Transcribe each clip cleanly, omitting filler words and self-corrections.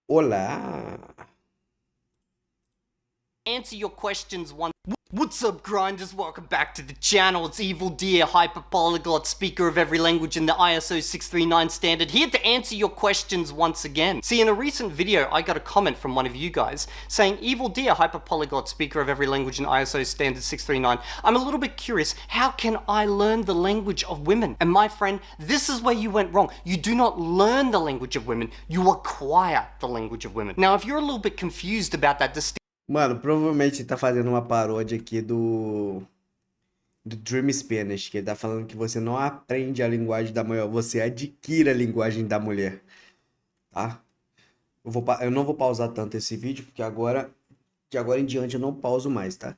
Olá! Answer your questions one. What's up, grinders? Welcome back to the channel. It's Evil Deer, hyper polyglot, speaker of every language in the ISO 639 standard, here to answer your questions once again. See, in a recent video, I got a comment from one of you guys saying, Evil Deer, hyper polyglot, speaker of every language in ISO standard 639. I'm a little bit curious, how can I learn the language of women? And my friend, this is where you went wrong. You do not learn the language of women, you acquire the language of women. Now, if you're a little bit confused about that distinction, Mano, provavelmente tá fazendo uma paródia aqui do Dream Spanish, que ele tá falando que você não aprende a linguagem da mulher, você adquire a linguagem da mulher, tá? Eu não vou pausar tanto esse vídeo, porque de agora em diante eu não pauso mais, tá?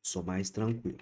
Sou mais tranquilo.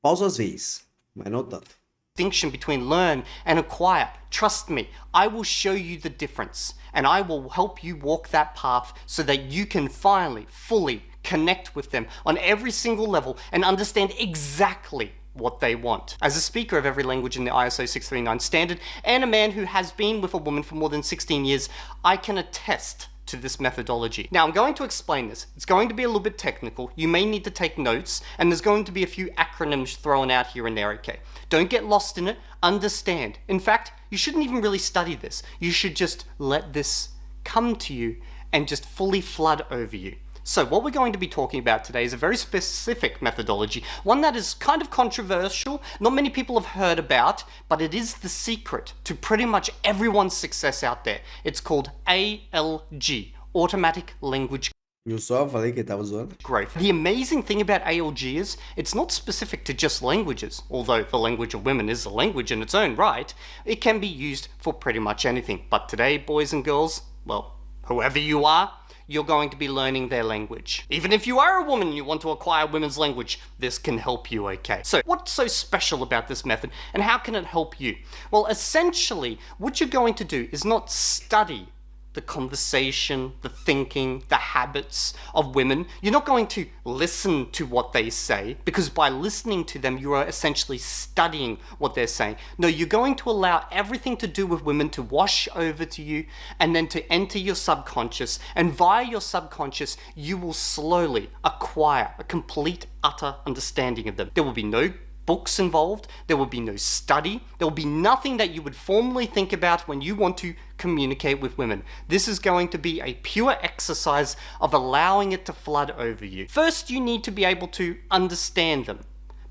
Pauso às vezes, mas não tanto. Distinction between learn and acquire. Trust me, I will show you the difference and I will help you walk that path so that you can finally, fully connect with them on every single level and understand exactly what they want. As a speaker of every language in the ISO 639 standard and a man who has been with a woman for more than 16 years, I can attest to this methodology. Now, I'm going to explain this. It's going to be a little bit technical. You may need to take notes, and there's going to be a few acronyms thrown out here and there, okay? Don't get lost in it. Understand. In fact, you shouldn't even really study this. You should just let this come to you and just fully flood over you. So what we're going to be talking about today is a very specific methodology, one that is kind of controversial, not many people have heard about, but it is the secret to pretty much everyone's success out there. It's called ALG, Automatic Language Eu só falei que ele tava zoando. Growth. The amazing thing about ALG is it's not specific to just languages, although the language of women is a language in its own right. It can be used for pretty much anything. But today, boys and girls, well, whoever you are, you're going to be learning their language. Even if you are a woman and you want to acquire women's language, this can help you, okay? So what's so special about this method and how can it help you? Well, essentially, what you're going to do is not study the conversation, the thinking, the habits of women. You're not going to listen to what they say, because by listening to them, you are essentially studying what they're saying. No, you're going to allow everything to do with women to wash over to you and then to enter your subconscious. And via your subconscious, you will slowly acquire a complete, utter understanding of them. There will be no books involved, there will be no study, there will be nothing that you would formally think about when you want to communicate with women. This is going to be a pure exercise of allowing it to flood over you. First, you need to be able to understand them,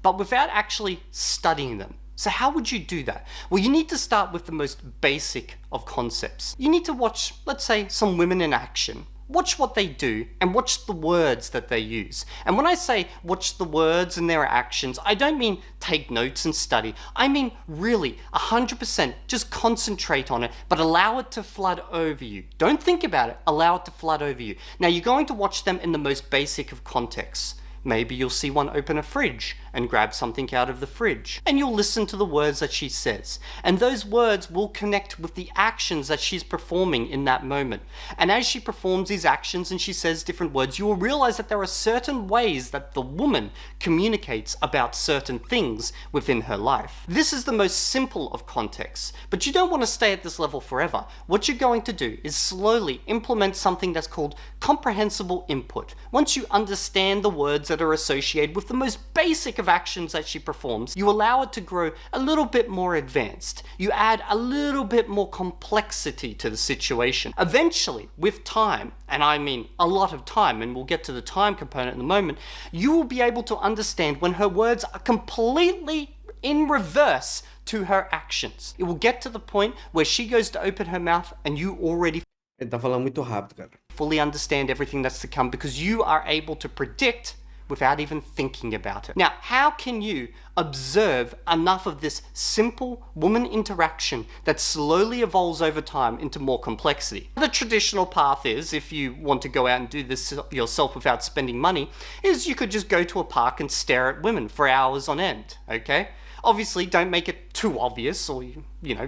but without actually studying them. So how would you do that? Well, you need to start with the most basic of concepts. You need to watch, let's say, some women in action. Watch what they do and watch the words that they use. And when I say watch the words and their actions, I don't mean take notes and study. I mean really 100% just concentrate on it, but allow it to flood over you. Don't think about it, allow it to flood over you. Now you're going to watch them in the most basic of contexts. Maybe you'll see one open a fridge and grab something out of the fridge. And you'll listen to the words that she says. And those words will connect with the actions that she's performing in that moment. And as she performs these actions and she says different words, you will realize that there are certain ways that the woman communicates about certain things within her life. This is the most simple of contexts, but you don't want to stay at this level forever. What you're going to do is slowly implement something that's called comprehensible input. Once you understand the words that are associated with the most basic of actions that she performs, you allow it to grow a little bit more advanced. You add a little bit more complexity to the situation. Eventually, with time, and I mean a lot of time, and we'll get to the time component in a moment, you will be able to understand when her words are completely in reverse to her actions. It will get to the point where she goes to open her mouth and you already Ele tá falando muito rápido, cara. fully understand everything that's to come because you are able to predict without even thinking about it. Now, how can you observe enough of this simple woman interaction that slowly evolves over time into more complexity? The traditional path is, if you want to go out and do this yourself without spending money, is you could just go to a park and stare at women for hours on end, okay? Obviously, don't make it too obvious or,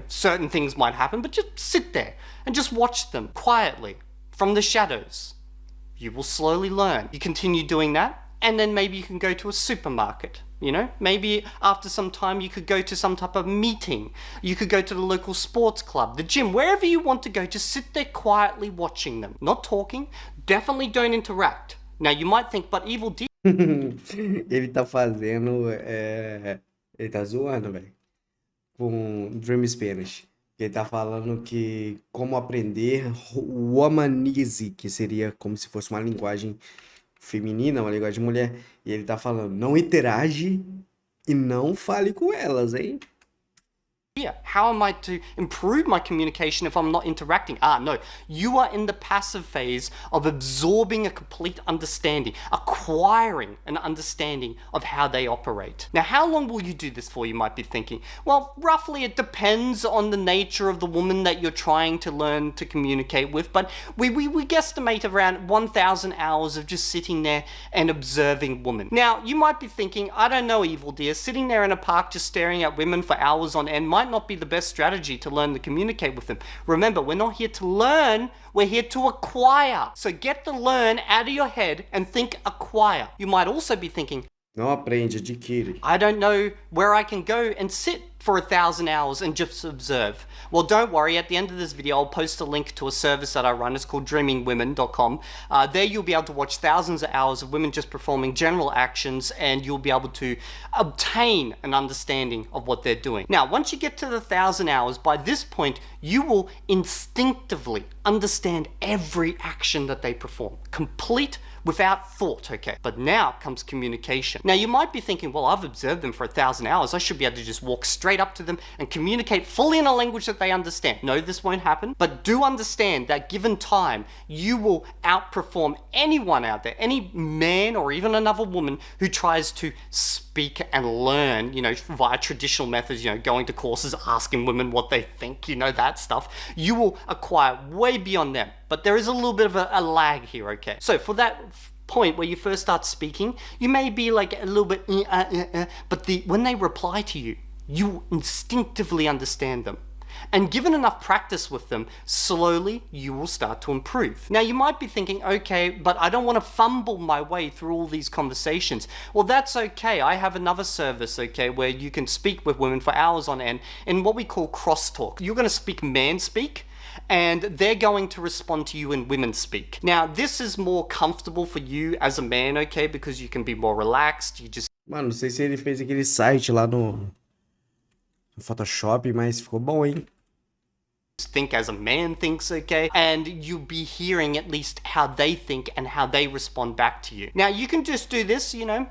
certain things might happen, but just sit there and just watch them quietly from the shadows. You will slowly learn. You continue doing that, and then maybe you can go to a supermarket. You know, maybe after some time you could go to some type of meeting. You could go to the local sports club, the gym, wherever you want to go. Just sit there quietly watching them, not talking. Definitely don't interact. Now you might think, but Evil Deer Ele tá fazendo. Ele tá zoando, velho. Com Dream Spanish. Ele tá falando que como aprender Womanize, que seria como se fosse uma linguagem feminina, uma linguagem de mulher. E ele tá falando, não interage e não fale com elas, hein? How am I to improve my communication if I'm not interacting? No. You are in the passive phase of absorbing a complete understanding, acquiring an understanding of how they operate. Now, how long will you do this for, you might be thinking? Well, roughly it depends on the nature of the woman that you're trying to learn to communicate with, but we guesstimate around 1,000 hours of just sitting there and observing women. Now, you might be thinking, I don't know, Evil Deer, sitting there in a park just staring at women for hours on end might not be the best strategy to learn to communicate with them. Remember, we're not here to learn, we're here to acquire. So get the learn out of your head and think acquire. You might also be thinking, não aprende, adquire. I don't know where I can go and sit for 1,000 hours and just observe. Well, don't worry. At the end of this video, I'll post a link to a service that I run. It's called dreamingwomen.com. There you'll be able to watch thousands of hours of women just performing general actions, and you'll be able to obtain an understanding of what they're doing. Now, once you get to the 1,000 hours, by this point, you will instinctively understand every action that they perform. Complete without thought, okay? But now comes communication. Now you might be thinking, well, I've observed them for 1,000 hours. I should be able to just walk straight up to them and communicate fully in a language that they understand. No, this won't happen. But do understand that given time, you will outperform anyone out there, any man or even another woman who tries to speak and learn, you know, via traditional methods, you know, going to courses, asking women what they think, you know, that stuff. You will acquire way beyond them. But there is a little bit of a lag here, okay? So for that point where you first start speaking, you may be like a little bit, but when they reply to you, you instinctively understand them. And given enough practice with them, slowly you will start to improve. Now you might be thinking, okay, but I don't want to fumble my way through all these conversations. Well, that's okay. I have another service, okay, where you can speak with women for hours on end in what we call crosstalk. You're going to speak man speak, and they're going to respond to you in women speak. Now, this is more comfortable for you as a man, okay, because you can be more relaxed. You just Mano, não sei se ele fez aquele site lá no Photoshop, mas ficou bom, hein? think as a man thinks, okay? And you'll be hearing at least how they think and how they respond back to you. Now, you can just do this, you know,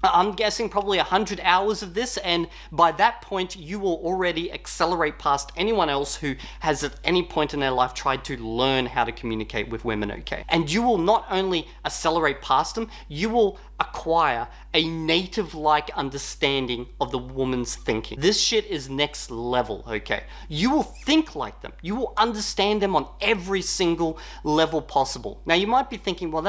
I'm guessing probably 100 hours of this, and by that point you will already accelerate past anyone else who has at any point in their life tried to learn how to communicate with women, okay? And you will not only accelerate past them, you will acquire a native-like understanding of the woman's thinking. This shit is next level, okay? You will think like them. You will understand them on every single level possible. Now you might be thinking, well,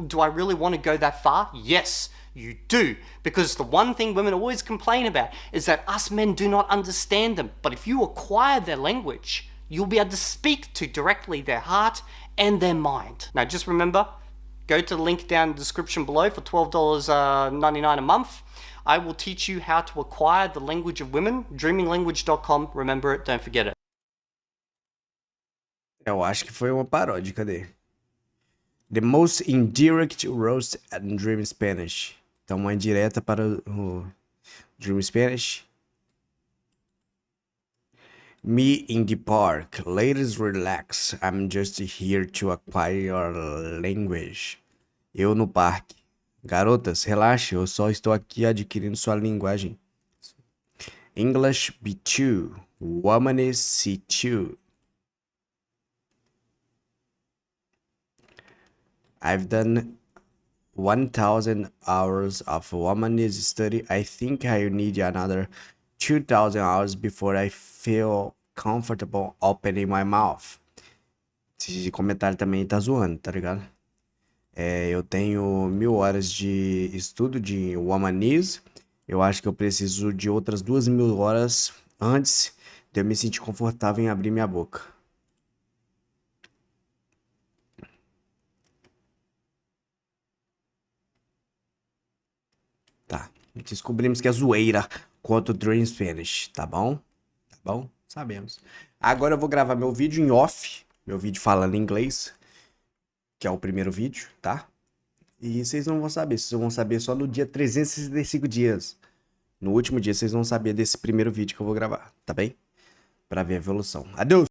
do I really want to go that far? Yes. You do, because the one thing women always complain about is that us men do not understand them. But if you acquire their language, you'll be able to speak to directly their heart and their mind. Now just remember, go to the link down in the description below for $12.99 a month. I will teach you how to acquire the language of women, dreaminglanguage.com. Remember it, don't forget it. Eu acho que foi uma paródia, cadê? The most indirect roast and Dream Spanish. Então, uma indireta para o Dream Spanish. Me in the park. Ladies, relax. I'm just here to acquire your language. Eu no parque. Garotas, relaxe. Eu só estou aqui adquirindo sua linguagem. English B2. Woman is C2. I've done 1,000 hours of woman's study. I think I need another 2,000 hours before I feel comfortable opening my mouth. Esse comentário também tá zoando, tá ligado? Eu tenho 1.000 horas de estudo de womanese. Eu acho que eu preciso de outras 2.000 horas antes de eu me sentir confortável em abrir minha boca. Descobrimos que é zoeira contra o Dream Spanish, tá bom? Tá bom? Sabemos. Agora eu vou gravar meu vídeo em off, meu vídeo falando inglês, que é o primeiro vídeo, tá? E vocês não vão saber, vocês vão saber só no dia 365 dias. No último dia vocês vão saber desse primeiro vídeo que eu vou gravar, tá bem? Pra ver a evolução. Adeus!